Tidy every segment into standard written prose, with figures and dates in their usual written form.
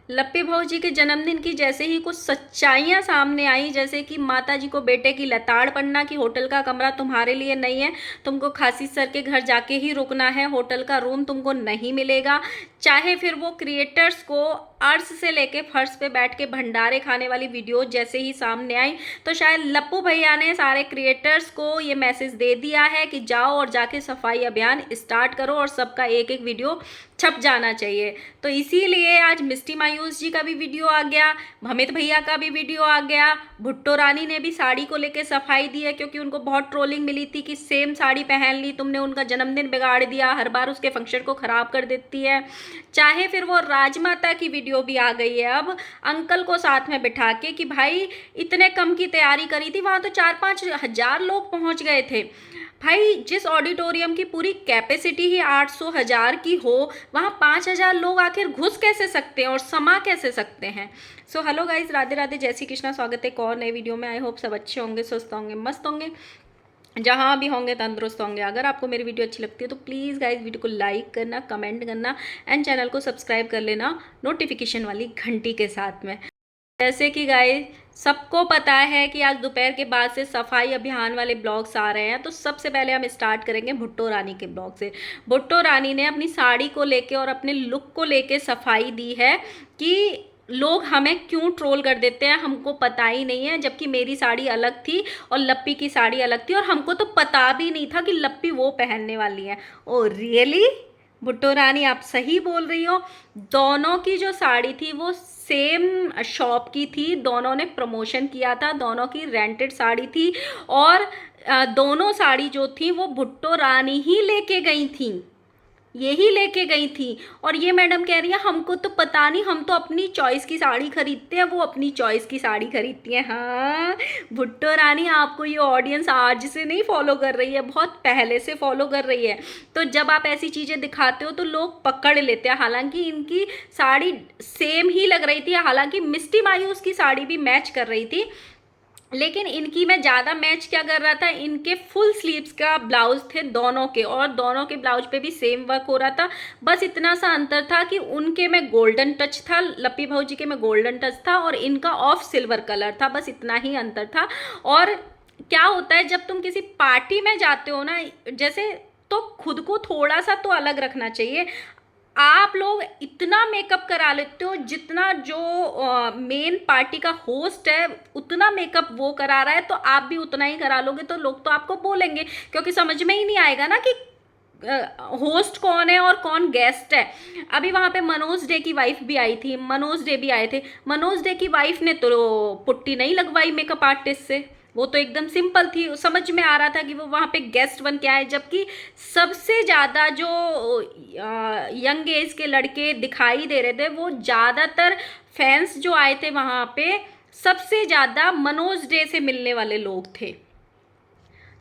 लप्पी भौजी के जन्मदिन की जैसे ही कुछ सच्चाइयाँ सामने आई, जैसे कि माता जी को बेटे की लताड़ पड़ना कि होटल का कमरा तुम्हारे लिए नहीं है, तुमको खासी सर के घर जाके ही रुकना है, होटल का रूम तुमको नहीं मिलेगा, चाहे फिर वो क्रिएटर्स को अर्श से लेके फर्श पे बैठ के भंडारे खाने वाली वीडियो जैसे ही सामने आई, तो शायद लप्पू भैया ने सारे क्रिएटर्स को ये मैसेज दे दिया है कि जाओ और जाके सफाई अभियान स्टार्ट करो और सबका एक एक वीडियो छप जाना चाहिए। तो इसीलिए आज मिस्टी मायूस जी का भी वीडियो आ गया, भमित भैया का भी वीडियो आ गया, भुट्टो रानी ने भी साड़ी को लेके सफाई दी है, क्योंकि उनको बहुत ट्रोलिंग मिली थी कि सेम साड़ी पहन ली तुमने, उनका जन्मदिन बिगाड़ दिया, हर बार उसके फंक्शन को खराब कर देती है। चाहे फिर वो राजमाता की वीडियो भी आ गई है अब अंकल को साथ में बिठा के कि भाई इतने कम की तैयारी करी थी, वहाँ तो 4-5 हज़ार लोग पहुँच गए थे। भाई जिस ऑडिटोरियम की पूरी कैपेसिटी ही 800 हज़ार की हो, वहाँ 5 हज़ार लोग आखिर घुस कैसे सकते हैं और समा कैसे सकते हैं। So hello guys, Radhe Radhe, जय श्री कृष्णा, स्वागत है एक और नए वीडियो में। आई होप सब अच्छे होंगे, स्वस्थ होंगे, मस्त होंगे, जहाँ भी होंगे तंदुरुस्त होंगे। अगर आपको मेरी वीडियो अच्छी लगती है तो प्लीज़ गाइज वीडियो को लाइक करना, कमेंट करना एंड चैनल को सब्सक्राइब कर लेना नोटिफिकेशन वाली घंटी के साथ में। जैसे कि गाइस सबको पता है कि आज दोपहर के बाद से सफाई अभियान वाले ब्लॉग्स आ रहे हैं, तो सबसे पहले हम स्टार्ट करेंगे भुट्टो रानी के ब्लॉग से। भुट्टो रानी ने अपनी साड़ी को लेके और अपने लुक को लेके सफाई दी है कि लोग हमें क्यों ट्रोल कर देते हैं, हमको पता ही नहीं है, जबकि मेरी साड़ी अलग थी और लप्पी की साड़ी अलग थी और हमको तो पता भी नहीं था कि लप्पी वो पहनने वाली है। ओ रियली भुट्टो रानी, आप सही बोल रही हो। दोनों की जो साड़ी थी वो सेम शॉप की थी, दोनों ने प्रमोशन किया था, दोनों की रेंटेड साड़ी थी और दोनों साड़ी जो थी वो भुट्टो रानी ही लेके गई थी, यही लेके गई थी। और ये मैडम कह रही है हमको तो पता नहीं, हम तो अपनी चॉइस की साड़ी खरीदते हैं, वो अपनी चॉइस की साड़ी खरीदती हैं। हाँ भुट्टो रानी, आपको ये ऑडियंस आज से नहीं फॉलो कर रही है, बहुत पहले से फॉलो कर रही है। तो जब आप ऐसी चीज़ें दिखाते हो तो लोग पकड़ लेते हैं। हालांकि इनकी साड़ी सेम ही लग रही थी, हालांकि मिस्टी मायूस की साड़ी भी मैच कर रही थी, लेकिन इनकी में ज़्यादा मैच क्या कर रहा था, इनके फुल स्लीव्स का ब्लाउज थे दोनों के, और दोनों के ब्लाउज पे भी सेम वर्क हो रहा था। बस इतना सा अंतर था कि उनके में गोल्डन टच था, लप्पी भौजी के में गोल्डन टच था और इनका ऑफ सिल्वर कलर था, बस इतना ही अंतर था। और क्या होता है जब तुम किसी पार्टी में जाते हो ना, जैसे, तो खुद को थोड़ा सा तो अलग रखना चाहिए। आप लोग इतना मेकअप करा लेते हो जितना जो मेन पार्टी का होस्ट है उतना मेकअप वो करा रहा है, तो आप भी उतना ही करा लोगे तो लोग तो आपको बोलेंगे, क्योंकि समझ में ही नहीं आएगा ना कि होस्ट कौन है और कौन गेस्ट है। अभी वहाँ पे मनोज डे की वाइफ भी आई थी, मनोज डे भी आए थे, मनोज डे की वाइफ ने तो पुट्टी नहीं लगवाई मेकअप आर्टिस्ट से, वो तो एकदम सिंपल थी, समझ में आ रहा था कि वो वहाँ पे गेस्ट बन के आए। जबकि सबसे ज़्यादा जो यंग एज के लड़के दिखाई दे रहे थे, वो ज़्यादातर फैंस जो आए थे वहाँ पे, सबसे ज़्यादा मनोज डे से मिलने वाले लोग थे।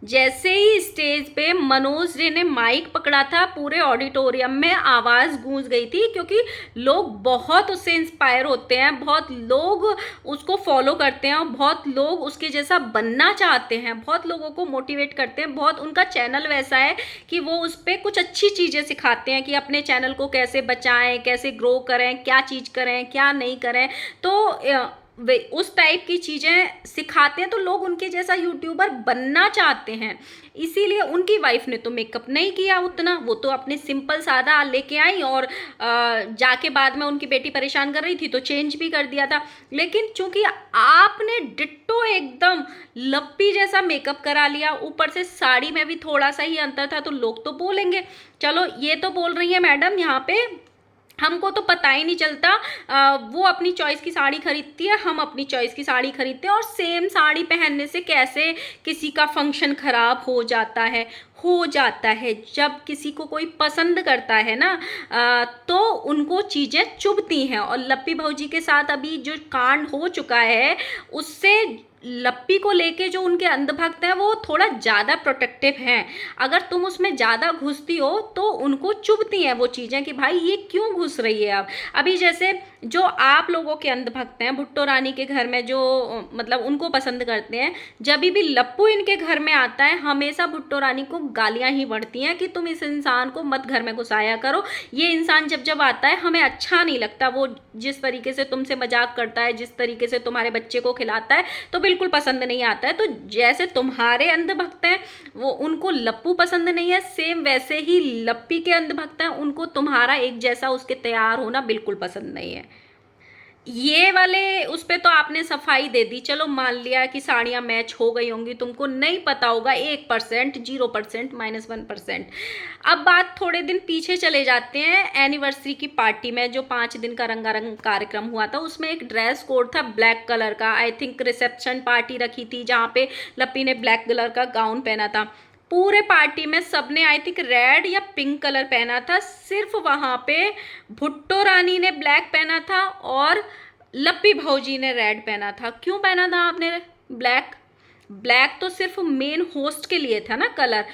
जैसे ही स्टेज पे मनोज डे ने माइक पकड़ा था, पूरे ऑडिटोरियम में आवाज़ गूंज गई थी, क्योंकि लोग बहुत उससे इंस्पायर होते हैं, बहुत लोग उसको फॉलो करते हैं और बहुत लोग उसके जैसा बनना चाहते हैं, बहुत लोगों को मोटिवेट करते हैं। बहुत उनका चैनल वैसा है कि वो उस पर कुछ अच्छी चीज़ें सिखाते हैं कि अपने चैनल को कैसे बचाएं, कैसे ग्रो करें, क्या चीज़ करें, क्या नहीं करें। तो वे उस टाइप की चीज़ें सिखाते हैं, तो लोग उनके जैसा यूट्यूबर बनना चाहते हैं। इसीलिए उनकी वाइफ ने तो मेकअप नहीं किया उतना, वो तो अपने सिंपल सादा लेके आई और जाके बाद में उनकी बेटी परेशान कर रही थी तो चेंज भी कर दिया था। लेकिन चूंकि आपने डिट्टो एकदम लप्पी जैसा मेकअप करा लिया, ऊपर से साड़ी में भी थोड़ा सा ही अंतर था, तो लोग तो बोलेंगे। चलो ये तो बोल रही है मैडम यहाँ पे हमको तो पता ही नहीं चलता, वो अपनी चॉइस की साड़ी खरीदती है, हम अपनी चॉइस की साड़ी खरीदते हैं, और सेम साड़ी पहनने से कैसे किसी का फंक्शन खराब हो जाता है। जब किसी को कोई पसंद करता है ना, तो उनको चीज़ें चुभती हैं। और लप्पी भौजी के साथ अभी जो कांड हो चुका है, उससे लप्पी को लेके जो उनके अंधभक्त हैं वो थोड़ा ज़्यादा प्रोटेक्टिव हैं। अगर तुम उसमें ज़्यादा घुसती हो तो उनको चुभती हैं वो चीज़ें कि भाई ये क्यों घुस रही है। अब अभी जैसे जो आप लोगों के अंधभक्त हैं भुट्टो रानी के घर में, जो मतलब उनको पसंद करते हैं, जब भी लप्पू इनके घर में आता है हमेशा भुट्टो रानी को गालियां ही बढ़ती हैं कि तुम इस इंसान को मत घर में घुसाया करो, ये इंसान जब जब आता है हमें अच्छा नहीं लगता, वो जिस तरीके से तुमसे मजाक करता है, जिस तरीके से तुम्हारे बच्चे को खिलाता है तो बिल्कुल पसंद नहीं आता है। तो जैसे तुम्हारे अंधभक्त हैं वो उनको लप्पू पसंद नहीं है, सेम वैसे ही लप्पी के अंधभक्त हैं उनको तुम्हारा एक जैसा उसके तैयार होना बिल्कुल पसंद नहीं है। ये वाले उस पे तो आपने सफाई दे दी, चलो मान लिया कि साड़ियाँ मैच हो गई होंगी, तुमको नहीं पता होगा 1%, 0%, -1%। अब बात थोड़े दिन पीछे चले जाते हैं एनिवर्सरी की पार्टी में, जो 5 दिन का रंगारंग कार्यक्रम हुआ था। उसमें एक ड्रेस कोड था ब्लैक कलर का, आई थिंक रिसेप्शन पार्टी रखी थी जहाँ पे लप्पी ने ब्लैक कलर का गाउन पहना था। पूरे पार्टी में सबने आई थिंक रेड या पिंक कलर पहना था, सिर्फ वहां पे भुट्टो रानी ने ब्लैक पहना था और लप्पी भौजी ने रेड पहना था। क्यों पहना था आपने ब्लैक? ब्लैक तो सिर्फ मेन होस्ट के लिए था ना कलर।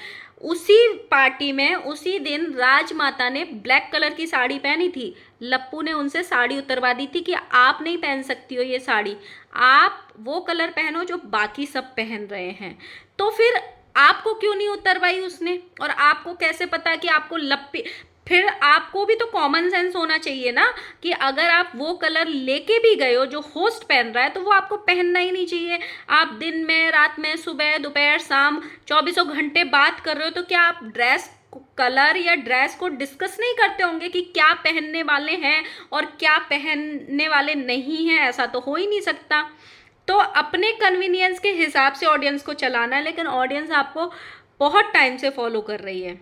उसी पार्टी में उसी दिन राजमाता ने ब्लैक कलर की साड़ी पहनी थी, लप्पू ने उनसे साड़ी उतरवा दी थी कि आप नहीं पहन सकती हो ये साड़ी, आप वो कलर पहनो जो बाकी सब पहन रहे हैं। तो फिर आपको क्यों नहीं उतरवाई उसने? और आपको कैसे पता कि आपको लप्पी, फिर आपको भी तो कॉमन सेंस होना चाहिए ना कि अगर आप वो कलर लेके भी गए हो जो होस्ट पहन रहा है तो वो आपको पहनना ही नहीं चाहिए। आप दिन में, रात में, सुबह, दोपहर, शाम, 24 घंटे बात कर रहे हो तो क्या आप ड्रेस कलर या ड्रेस को डिस्कस नहीं करते होंगे कि क्या पहनने वाले हैं और क्या पहनने वाले नहीं हैं? ऐसा तो हो ही नहीं सकता। तो अपने कन्वीनियंस के हिसाब से ऑडियंस को चलाना है, लेकिन ऑडियंस आपको बहुत टाइम से फॉलो कर रही है।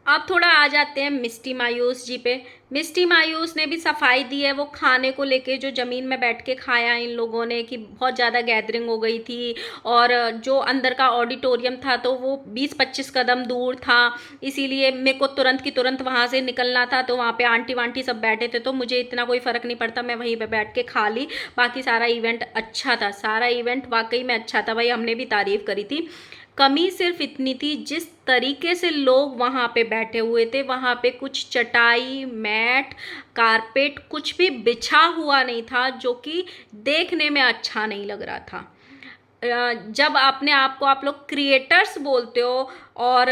अब थोड़ा आ जाते हैं मिस्टी मायूस जी पे। मिस्टी मायूस ने भी सफाई दी है, वो खाने को लेके जो ज़मीन में बैठ के खाया इन लोगों ने कि बहुत ज़्यादा गैदरिंग हो गई थी और जो अंदर का ऑडिटोरियम था तो वो 20-25 कदम दूर था, इसीलिए मेरे को तुरंत की तुरंत वहाँ से निकलना था। तो वहाँ पे आंटी वांटी सब बैठे थे तो मुझे इतना कोई फ़र्क नहीं पड़ता, मैं वहीं पर बैठ के खा ली। बाकी सारा इवेंट अच्छा था, सारा इवेंट वाकई में अच्छा था भाई, हमने भी तारीफ़ करी थी। कमी सिर्फ इतनी थी जिस तरीके से लोग वहाँ पे बैठे हुए थे, वहाँ पे कुछ चटाई, मैट, कारपेट कुछ भी बिछा हुआ नहीं था जो कि देखने में अच्छा नहीं लग रहा था। जब अपने आप को आप लोग क्रिएटर्स बोलते हो और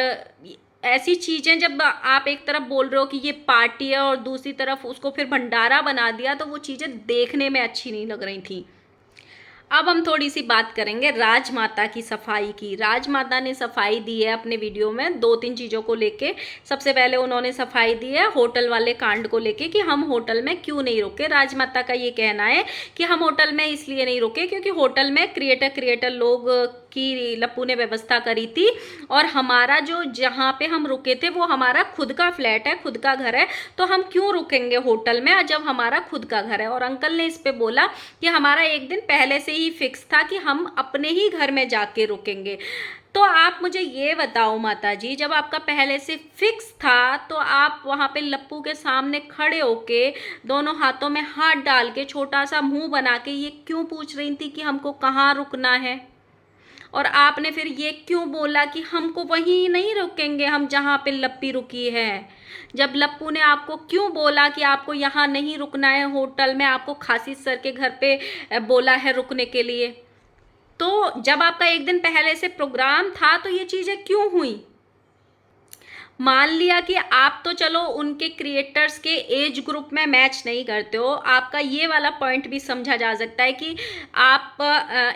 ऐसी चीज़ें जब आप एक तरफ बोल रहे हो कि ये पार्टी है और दूसरी तरफ उसको फिर भंडारा बना दिया तो वो चीज़ें देखने में अच्छी नहीं लग रही थी। अब हम थोड़ी सी बात करेंगे राजमाता की सफाई की। राजमाता ने सफाई दी है अपने वीडियो में 2-3 चीज़ों को लेके। सबसे पहले उन्होंने सफाई दी है होटल वाले कांड को लेके कि हम होटल में क्यों नहीं रुके। राजमाता का ये कहना है कि हम होटल में इसलिए नहीं रुके क्योंकि होटल में क्रिएटर लोग की लप्पू ने व्यवस्था करी थी और हमारा जो जहाँ पे हम रुके थे वो हमारा खुद का फ्लैट है, खुद का घर है, तो हम क्यों रुकेंगे होटल में जब हमारा खुद का घर है। और अंकल ने इस पे बोला कि हमारा एक दिन पहले से ही फिक्स था कि हम अपने ही घर में जाके रुकेंगे। तो आप मुझे ये बताओ माता जी, जब आपका पहले से फिक्स था तो आप वहाँ पे लप्पू के सामने खड़े होके दोनों हाथों में हाथ डाल के छोटा सा मुंह बना के ये क्यों पूछ रही थी कि हमको कहाँ रुकना है? और आपने फिर ये क्यों बोला कि हमको वहीं नहीं रुकेंगे हम जहाँ पे लप्पी रुकी है? जब लप्पू ने आपको क्यों बोला कि आपको यहाँ नहीं रुकना है होटल में, आपको खासी सर के घर पे बोला है रुकने के लिए? तो जब आपका एक दिन पहले से प्रोग्राम था तो ये चीज़ें क्यों हुई? मान लिया कि आप तो चलो उनके क्रिएटर्स के एज ग्रुप में मैच नहीं करते हो, आपका ये वाला पॉइंट भी समझा जा सकता है कि आप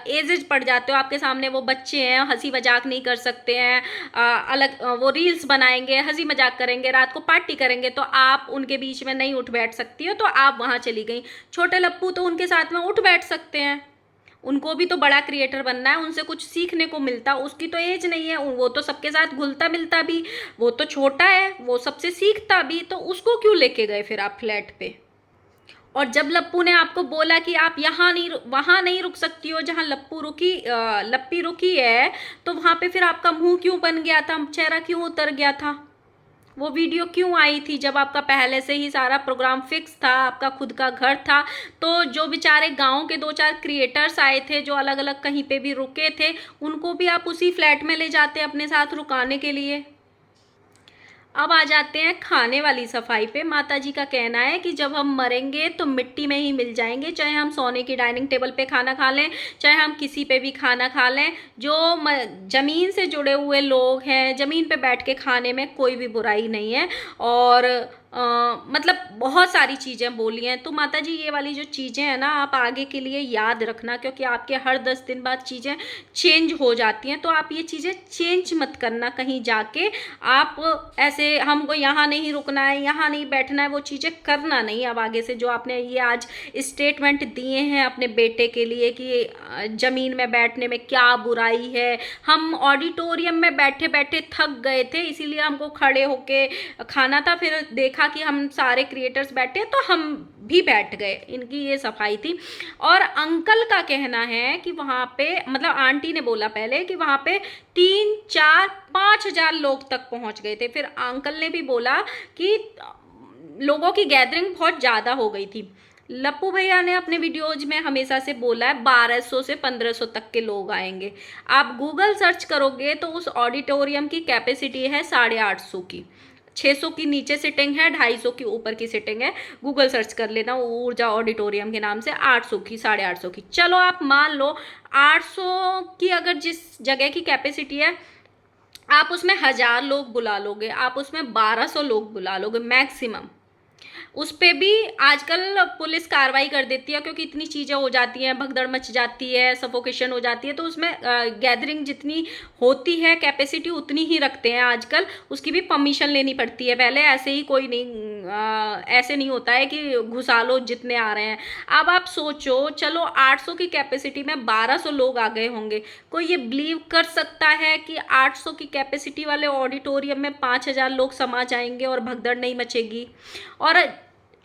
एजेड पड़ जाते हो, आपके सामने वो बच्चे हैं, हंसी मजाक नहीं कर सकते हैं, अलग वो रील्स बनाएंगे, हंसी मजाक करेंगे, रात को पार्टी करेंगे, तो आप उनके बीच में नहीं उठ बैठ सकती हो, तो आप वहाँ चली गई। छोटे लप्पू तो उनके साथ में उठ बैठ सकते हैं, उनको भी तो बड़ा क्रिएटर बनना है, उनसे कुछ सीखने को मिलता, उसकी तो एज नहीं है, वो तो सबके साथ घुलता मिलता भी, वो तो छोटा है, वो सबसे सीखता भी, तो उसको क्यों लेके गए फिर आप फ्लैट पे? और जब लप्पू ने आपको बोला कि आप यहाँ नहीं वहाँ नहीं रुक सकती हो जहाँ लप्पी रुकी है, तो वहाँ पे फिर आपका मुंह क्यों बन गया था, चेहरा क्यों उतर गया था? वो वीडियो क्यों आई थी जब आपका पहले से ही सारा प्रोग्राम फिक्स था, आपका खुद का घर था? तो जो बेचारे गांव के दो चार क्रिएटर्स आए थे जो अलग अलग कहीं पे भी रुके थे, उनको भी आप उसी फ्लैट में ले जाते अपने साथ रुकाने के लिए। अब आ जाते हैं खाने वाली सफाई पे। माता जी का कहना है कि जब हम मरेंगे तो मिट्टी में ही मिल जाएंगे, चाहे हम सोने की डाइनिंग टेबल पे खाना खा लें, चाहे हम किसी पे भी खाना खा लें। जो ज़मीन से जुड़े हुए लोग हैं, ज़मीन पे बैठ के खाने में कोई भी बुराई नहीं है। और मतलब बहुत सारी चीज़ें बोली हैं। तो माता जी ये वाली जो चीज़ें हैं ना, आप आगे के लिए याद रखना, क्योंकि आपके हर 10 दिन बाद चीज़ें चेंज हो जाती हैं। तो आप ये चीज़ें चेंज मत करना कहीं जाके। आप ऐसे हमको यहाँ नहीं रुकना है, यहाँ नहीं बैठना है, वो चीज़ें करना नहीं। अब आगे से जो आपने ये आज स्टेटमेंट दिए हैं अपने बेटे के लिए कि ज़मीन में बैठने में क्या बुराई है, हम ऑडिटोरियम में बैठे बैठे थक गए थे इसीलिए हमको खड़े होके खाना था, फिर देखा कि हम सारे क्रिएटर्स बैठे तो हम भी बैठ गए। इनकी ये सफाई थी। और अंकल का कहना है कि वहाँ पे, मतलब आंटी ने बोला पहले कि वहाँ पे 3, 4, 5 हजार लोग तक पहुँच गए थे। फिर अंकल ने भी बोला कि लोगों की गैदरिंग बहुत ज़्यादा हो गई थी। लप्पू भैया ने अपने वीडियोज में हमेशा से बोला है 1200 से 1500 तक के लोग आएंगे। आप गूगल सर्च करोगे तो उस ऑडिटोरियम की कैपेसिटी है 850 की, 600 की नीचे सिटिंग है, 250 की ऊपर की सिटिंग है। गूगल सर्च कर लेना ऊर्जा ऑडिटोरियम के नाम से। 800 की, 850 की, चलो आप मान लो 800 की अगर जिस जगह की कैपेसिटी है, आप उसमें 1000 लोग बुला लोगे, आप उसमें 1200 लोग बुला लोगे मैक्सिमम। उस पे भी आजकल पुलिस कार्रवाई कर देती है, क्योंकि इतनी चीज़ें हो जाती हैं, भगदड़ मच जाती है, सफोकेशन हो जाती है। तो उसमें गैदरिंग जितनी होती है कैपेसिटी उतनी ही रखते हैं आजकल। उसकी भी परमिशन लेनी पड़ती है पहले, ऐसे ही कोई नहीं ऐसे नहीं होता है कि घुसा लो जितने आ रहे हैं। अब आप सोचो, चलो 800 की कैपेसिटी में 1200 लोग आ गए होंगे। कोई ये बिलीव कर सकता है कि 800 की कैपेसिटी वाले ऑडिटोरियम में 5000 लोग समा जाएंगे और भगदड़ नहीं मचेगी? और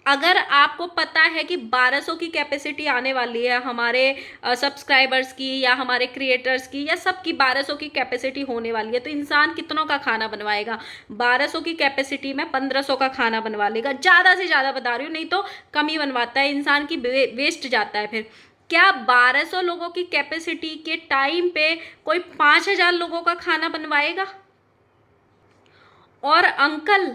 अगर आपको पता है कि 1200 की कैपेसिटी आने वाली है हमारे सब्सक्राइबर्स की या हमारे क्रिएटर्स की या सबकी 1200 की कैपेसिटी होने वाली है, तो इंसान कितनों का खाना बनवाएगा? 1200 की कैपेसिटी में 1500 का खाना बनवा लेगा, ज़्यादा से ज़्यादा बता रही हूँ, नहीं तो कम ही बनवाता है इंसान की, वेस्ट जाता है। फिर क्या 1200 लोगों की कैपेसिटी के टाइम पे कोई 5000 लोगों का खाना बनवाएगा? और अंकल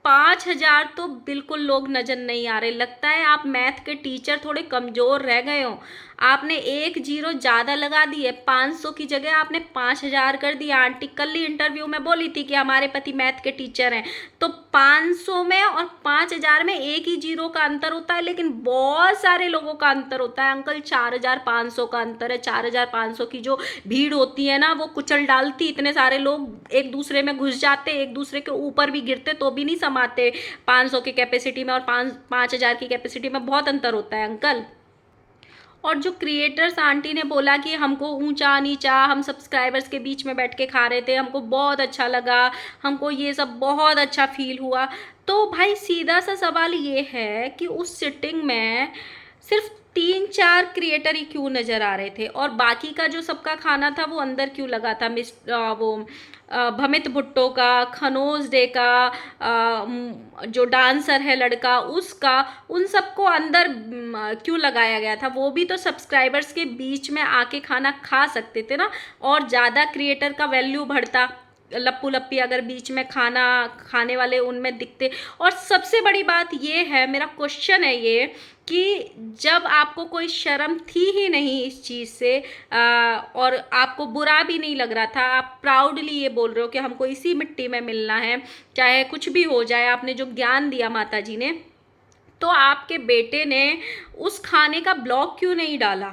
5000 तो बिल्कुल लोग नजर नहीं आ रहे। लगता है आप मैथ के टीचर थोड़े कमजोर रह गए हो। आपने 1 जीरो ज्यादा लगा दिए, 500 की जगह आपने 5000 कर दिया। आंटी कल ही इंटरव्यू में बोली थी कि हमारे पति मैथ के टीचर हैं। तो 500 में और 5000 में एक ही जीरो का अंतर होता है, लेकिन बहुत सारे लोगों का अंतर होता है अंकल। 4500 का अंतर है। 4500 की जो भीड़ होती है ना, वो कुचल डालती। इतने सारे लोग एक दूसरे में घुस जाते, एक दूसरे के ऊपर भी गिरते तो भी नहीं समाते। 500 की कैपेसिटी में और 5000 की कैपेसिटी में बहुत अंतर होता है अंकल। और जो क्रिएटर्स आंटी ने बोला कि हमको ऊंचा नीचा, हम सब्सक्राइबर्स के बीच में बैठ के खा रहे थे, हमको बहुत अच्छा लगा, हमको ये सब बहुत अच्छा फील हुआ। तो भाई सीधा सा सवाल ये है कि उस सिटिंग में सिर्फ 3, 4 क्रिएटर ही क्यों नज़र आ रहे थे, और बाकी का जो सबका खाना था वो अंदर क्यों लगा था? वो भमित भुट्टो का, खनोज डे का, जो डांसर है लड़का उसका, उन सबको अंदर क्यों लगाया गया था? वो भी तो सब्सक्राइबर्स के बीच में आके खाना खा सकते थे ना, और ज़्यादा क्रिएटर का वैल्यू बढ़ता। लप्पू लप्पी अगर बीच में खाना खाने वाले उनमें दिखते। और सबसे बड़ी बात ये है, मेरा क्वेश्चन है ये, कि जब आपको कोई शर्म थी ही नहीं इस चीज़ से, और आपको बुरा भी नहीं लग रहा था, आप प्राउडली ये बोल रहे हो कि हमको इसी मिट्टी में मिलना है, चाहे कुछ भी हो जाए, आपने जो ज्ञान दिया माता जी ने, तो आपके बेटे ने उस खाने का ब्लॉग क्यों नहीं डाला?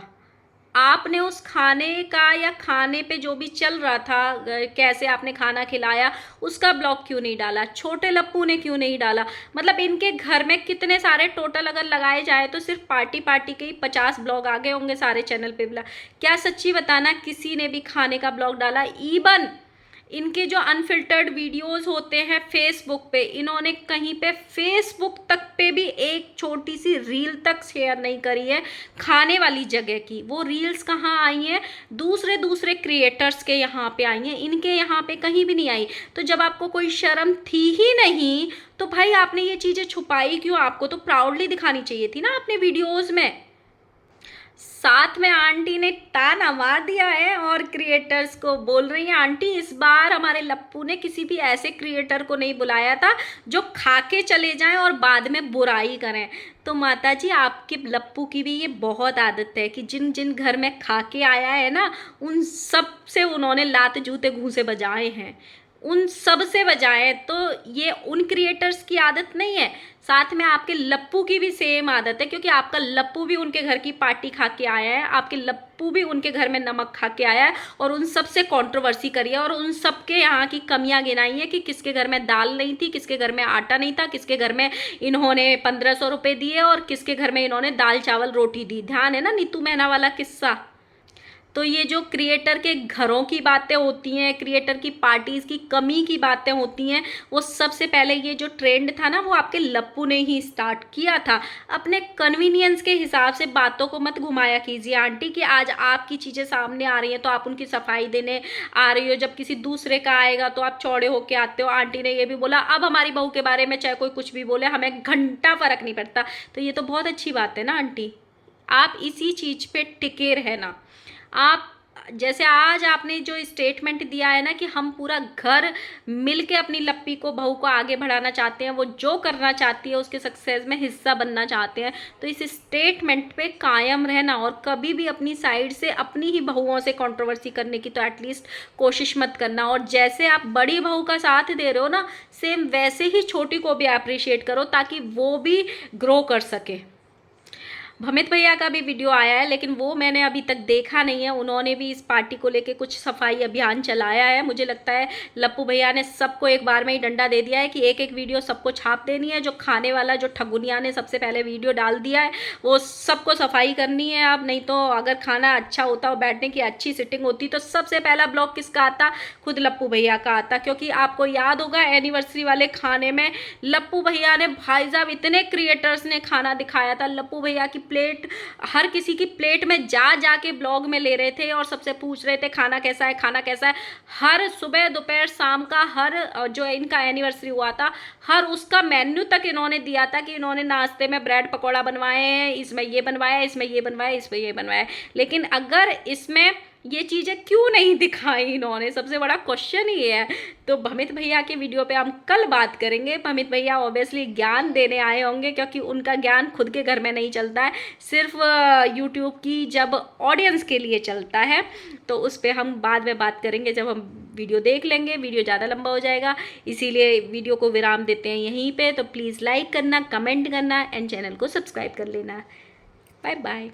आपने उस खाने का, या खाने पे जो भी चल रहा था, कैसे आपने खाना खिलाया, उसका ब्लॉग क्यों नहीं डाला? छोटे लप्पू ने क्यों नहीं डाला? मतलब इनके घर में कितने सारे टोटल अगर लगाए जाए तो सिर्फ पार्टी पार्टी के ही 50 ब्लॉग आ गए होंगे सारे चैनल पे। क्या सच्ची बताना किसी ने भी खाने का ब्लॉग डाला? इनके जो अनफिल्टर्ड वीडियोस होते हैं फेसबुक पे, इन्होंने कहीं पे फेसबुक तक पे भी एक छोटी सी रील तक शेयर नहीं करी है खाने वाली जगह की। वो रील्स कहाँ आई हैं? दूसरे दूसरे क्रिएटर्स के यहाँ पे आई हैं, इनके यहाँ पे कहीं भी नहीं आई। तो जब आपको कोई शर्म थी ही नहीं तो भाई आपने ये चीज़ें छुपाई क्यों? आपको तो प्राउडली दिखानी चाहिए थी ना अपने वीडियोज़ में। साथ में आंटी ने ताना मार दिया है और क्रिएटर्स को बोल रही है, आंटी इस बार हमारे लप्पू ने किसी भी ऐसे क्रिएटर को नहीं बुलाया था जो खा के चले जाएं और बाद में बुराई करें। तो माता जी आपके लप्पू की भी ये बहुत आदत है कि जिन जिन घर में खा के आया है ना, उन सब से उन्होंने लात जूते घूंसे बजाए हैं, उन सब से बजाए। तो ये उन क्रिएटर्स की आदत नहीं है, साथ में आपके लप्पू की भी सेम आदत है, क्योंकि आपका लप्पू भी उनके घर की पार्टी खा के आया है, आपके लप्पू भी उनके घर में नमक खा के आया है और उन सब से कंट्रोवर्सी करी है और उन सब के यहाँ की कमियां गिनाई है कि किसके घर में दाल नहीं थी, किसके घर में आटा नहीं था, किसके घर में इन्होंने 1500 रुपये दिए और किसके घर में इन्होंने दाल चावल रोटी दी। ध्यान है ना नीतू मैना वाला किस्सा? तो ये जो क्रिएटर के घरों की बातें होती हैं, क्रिएटर की पार्टीज़ की कमी की बातें होती हैं, वो सबसे पहले ये जो ट्रेंड था ना वो आपके लप्पू ने ही स्टार्ट किया था। अपने कन्वीनियंस के हिसाब से बातों को मत घुमाया कीजिए आंटी कि आज आपकी चीज़ें सामने आ रही हैं तो आप उनकी सफाई देने आ रही हो, जब किसी दूसरे का आएगा तो आप चौड़े होके आते हो। आंटी ने ये भी बोला अब हमारी बहू के बारे में चाहे कोई कुछ भी बोले हमें घंटा फर्क नहीं पड़ता। तो ये तो बहुत अच्छी बात है ना आंटी, आप इसी चीज़ पे टिके रहना। आप जैसे आज आपने जो स्टेटमेंट दिया है ना कि हम पूरा घर मिल के अपनी लप्पी को, बहू को आगे बढ़ाना चाहते हैं, वो जो करना चाहती है उसके सक्सेस में हिस्सा बनना चाहते हैं, तो इस स्टेटमेंट पे कायम रहना और कभी भी अपनी साइड से अपनी ही बहुओं से कंट्रोवर्सी करने की तो एटलीस्ट कोशिश मत करना। और जैसे आप बड़ी बहू का साथ दे रहे हो ना, सेम वैसे ही छोटी को भी अप्रिशिएट करो ताकि वो भी ग्रो कर सके। भमित भैया का भी वीडियो आया है लेकिन वो मैंने अभी तक देखा नहीं है, उन्होंने भी इस पार्टी को लेके कुछ सफाई अभियान चलाया है। मुझे लगता है लप्पू भैया ने सबको एक बार में ही डंडा दे दिया है कि एक एक वीडियो सबको छाप देनी है। जो खाने वाला जो ठगुनिया ने सबसे पहले वीडियो डाल दिया है वो सबको सफाई करनी है अब, नहीं तो अगर खाना अच्छा होता और बैठने की अच्छी सिटिंग होती तो सबसे पहला ब्लॉग किसका आता? खुद लप्पू भैया का आता। क्योंकि आपको याद होगा एनिवर्सरी वाले खाने में लप्पू भैया ने, भाई साहब इतने क्रिएटर्स ने खाना दिखाया था, लप्पू भैया की प्लेट हर किसी की प्लेट में जा जाके ब्लॉग में ले रहे थे और सबसे पूछ रहे थे खाना कैसा है, खाना कैसा है। हर सुबह दोपहर शाम का हर जो इनका एनिवर्सरी हुआ था हर उसका मेन्यू तक इन्होंने दिया था कि इन्होंने नाश्ते में ब्रेड पकौड़ा बनवाए हैं, इसमें ये बनवाया, इसमें ये बनवाया, इसमें ये बनवाया। लेकिन अगर इसमें ये चीज़ें क्यों नहीं दिखाई इन्होंने, सबसे बड़ा क्वेश्चन ही है। तो भमित भैया के वीडियो पे हम कल बात करेंगे। भमित भैया ऑब्वियसली ज्ञान देने आए होंगे क्योंकि उनका ज्ञान खुद के घर में नहीं चलता है, सिर्फ यूट्यूब की जब ऑडियंस के लिए चलता है। तो उस पर हम बाद में बात करेंगे जब हम वीडियो देख लेंगे, वीडियो ज़्यादा लंबा हो जाएगा, इसीलिए वीडियो को विराम देते हैं यहीं पर। तो प्लीज़ लाइक करना, कमेंट करना एंड चैनल को सब्सक्राइब कर लेना। Bye bye.